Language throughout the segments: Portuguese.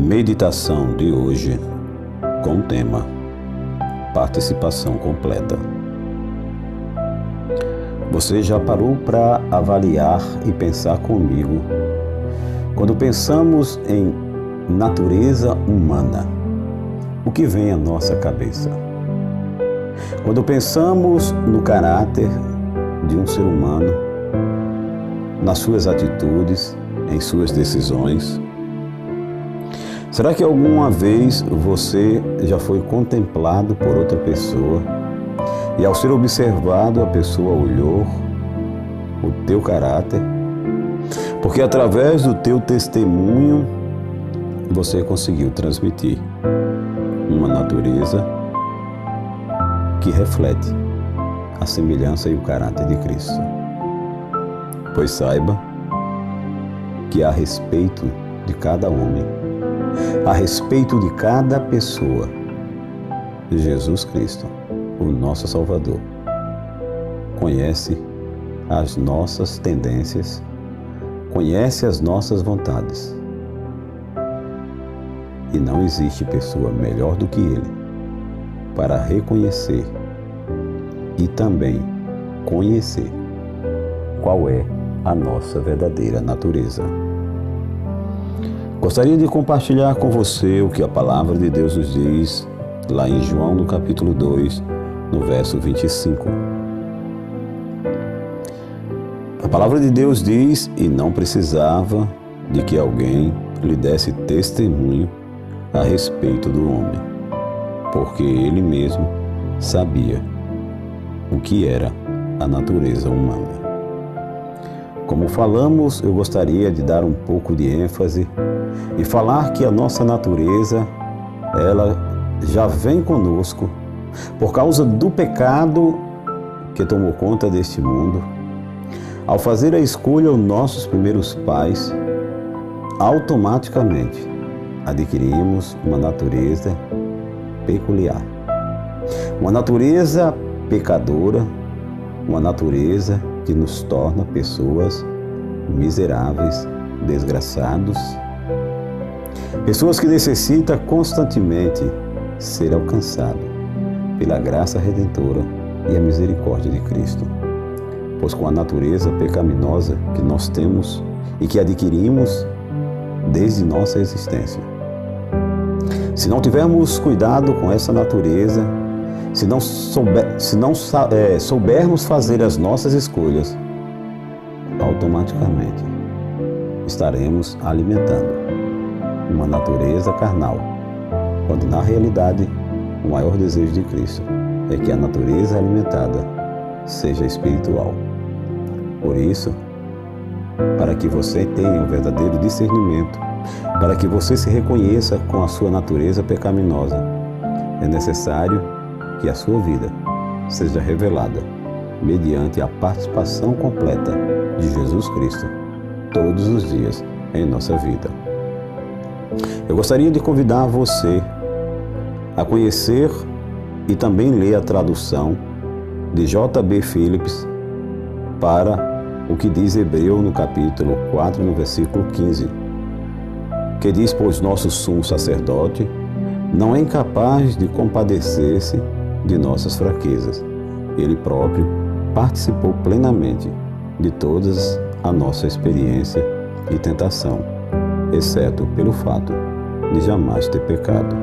Meditação de hoje com o tema Participação completa. Você já parou para avaliar e pensar comigo? Quando pensamos em natureza humana, o que vem à nossa cabeça? Quando pensamos no caráter de um ser humano, nas suas atitudes, em suas decisões, será que alguma vez você já foi contemplado por outra pessoa e ao ser observado a pessoa olhou o teu caráter? Porque através do teu testemunho você conseguiu transmitir uma natureza que reflete a semelhança e o caráter de Cristo. Pois saiba que a respeito de cada homem, a respeito de cada pessoa, Jesus Cristo, o nosso Salvador, conhece as nossas tendências, conhece as nossas vontades. E não existe pessoa melhor do que Ele para reconhecer e também conhecer qual é a nossa verdadeira natureza. Gostaria de compartilhar com você o que a palavra de Deus nos diz lá em João, no capítulo 2, no verso 25. A palavra de Deus diz: e não precisava de que alguém lhe desse testemunho a respeito do homem, porque ele mesmo sabia o que era a natureza humana. Como falamos, eu gostaria de dar um pouco de ênfase e falar que a nossa natureza, ela já vem conosco por causa do pecado que tomou conta deste mundo. Ao fazer a escolha, os nossos primeiros pais, automaticamente adquirimos uma natureza peculiar, uma natureza pecadora, uma natureza que nos torna pessoas miseráveis, desgraçados, pessoas que necessitam constantemente ser alcançadas pela graça redentora e a misericórdia de Cristo. Pois com a natureza pecaminosa que nós temos e que adquirimos desde nossa existência, se não tivermos cuidado com essa natureza, se não soubermos fazer as nossas escolhas, automaticamente estaremos alimentando uma natureza carnal, quando na realidade o maior desejo de Cristo é que a natureza alimentada seja espiritual. Por isso, para que você tenha o verdadeiro discernimento, para que você se reconheça com a sua natureza pecaminosa, é necessário que a sua vida seja revelada mediante a participação completa de Jesus Cristo todos os dias em nossa vida. Eu gostaria de convidar você a conhecer e também ler a tradução de J.B. Phillips para o que diz Hebreu no capítulo 4, no versículo 15, que diz: pois nosso sumo sacerdote não é incapaz de compadecer-se de nossas fraquezas. Ele próprio participou plenamente de todas a nossa experiência e tentação, exceto pelo fato de jamais ter pecado.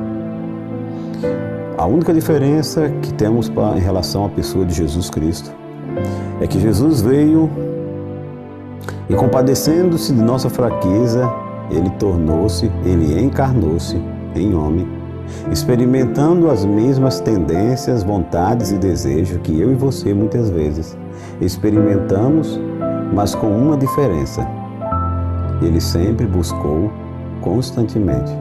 A única diferença que temos em relação à pessoa de Jesus Cristo é que Jesus veio e, compadecendo-se de nossa fraqueza, ele encarnou-se em homem, experimentando as mesmas tendências, vontades e desejos que eu e você muitas vezes experimentamos, mas com uma diferença: ele sempre buscou constantemente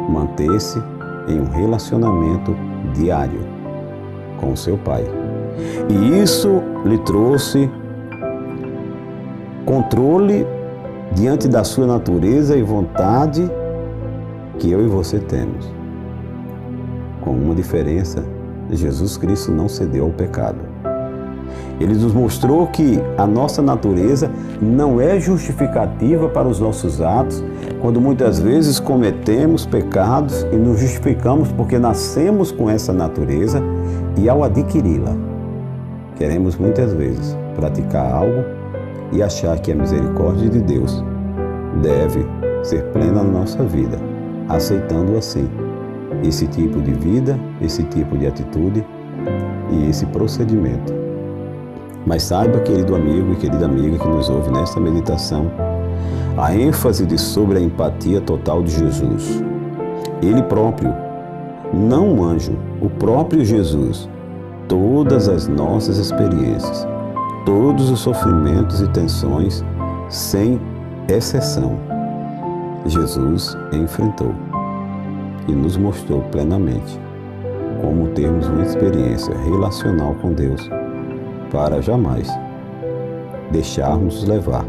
manter-se em um relacionamento diário com o seu Pai. E isso lhe trouxe controle diante da sua natureza e vontade que eu e você temos. Com uma diferença: Jesus Cristo não cedeu ao pecado. Ele nos mostrou que a nossa natureza não é justificativa para os nossos atos, quando muitas vezes cometemos pecados e nos justificamos porque nascemos com essa natureza e ao adquiri-la, queremos muitas vezes praticar algo e achar que a misericórdia de Deus deve ser plena na nossa vida, aceitando assim esse tipo de vida, esse tipo de atitude e esse procedimento. Mas saiba, querido amigo e querida amiga que nos ouve nesta meditação, a ênfase sobre a empatia total de Jesus. Ele próprio, não um anjo, o próprio Jesus, todas as nossas experiências, todos os sofrimentos e tensões, sem exceção, Jesus enfrentou e nos mostrou plenamente como termos uma experiência relacional com Deus para jamais deixarmos levar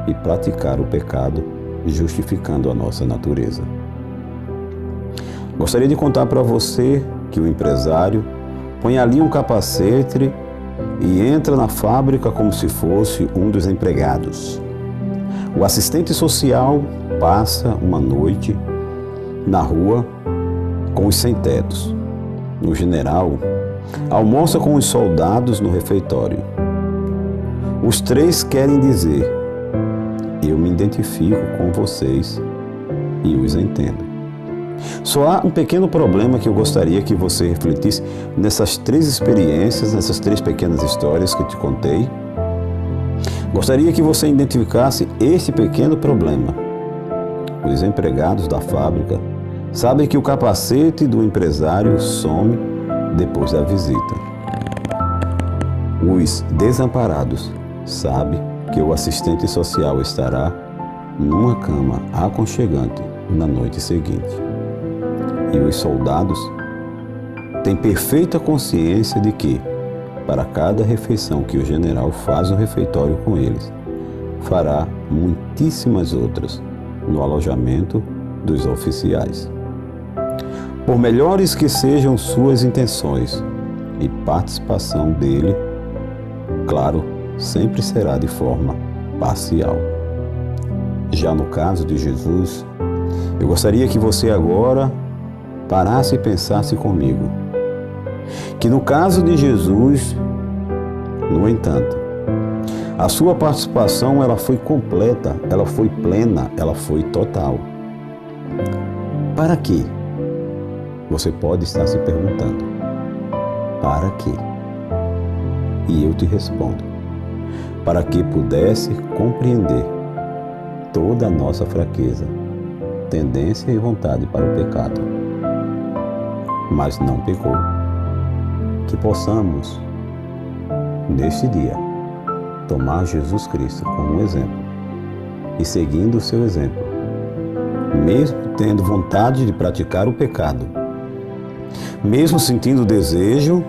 e praticar o pecado justificando a nossa natureza. Gostaria de contar para você que o empresário põe ali um capacete e entra na fábrica como se fosse um dos empregados. O assistente social passa uma noite na rua com os sem-tetos. O general almoça com os soldados no refeitório. Os três querem dizer: eu me identifico com vocês e os entendo. Só há um pequeno problema que eu gostaria que você refletisse nessas três experiências, nessas três pequenas histórias que eu te contei. Gostaria que você identificasse esse pequeno problema. Os empregados da fábrica sabem que o capacete do empresário some depois da visita. Os desamparados sabem que o assistente social estará numa cama aconchegante na noite seguinte. E os soldados têm perfeita consciência de que, para cada refeição que o general faz no refeitório com eles, fará muitíssimas outras no alojamento dos oficiais. Por melhores que sejam suas intenções e participação dele, claro, sempre será de forma parcial. Já no caso de Jesus, eu gostaria que você agora parasse e pensasse comigo que no caso de Jesus, no entanto, a sua participação ela foi completa, ela foi plena, ela foi total. Para quê? Você pode estar se perguntando: para quê? E eu te respondo: para que pudesse compreender toda a nossa fraqueza, tendência e vontade para o pecado, mas não pecou. Que possamos, neste dia, tomar Jesus Cristo como exemplo e, seguindo o seu exemplo, mesmo tendo vontade de praticar o pecado, mesmo sentindo desejo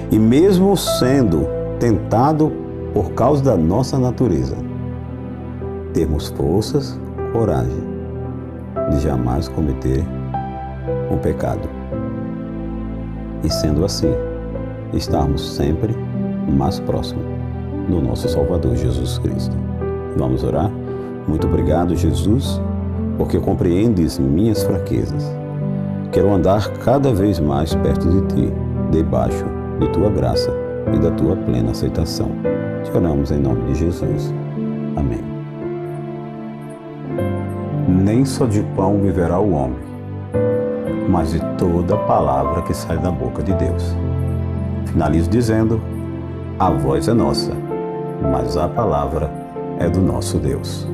e mesmo sendo tentado por causa da nossa natureza, termos forças, coragem de jamais cometer o pecado. E sendo assim, estarmos sempre mais próximos do nosso Salvador Jesus Cristo. Vamos orar? Muito obrigado, Jesus, porque compreendes minhas fraquezas. Quero andar cada vez mais perto de Ti, debaixo de Tua graça e da Tua plena aceitação. Te oramos em nome de Jesus. Amém. Nem só de pão viverá o homem, mas de toda palavra que sai da boca de Deus. Finalizo dizendo: a voz é nossa, mas a palavra é do nosso Deus.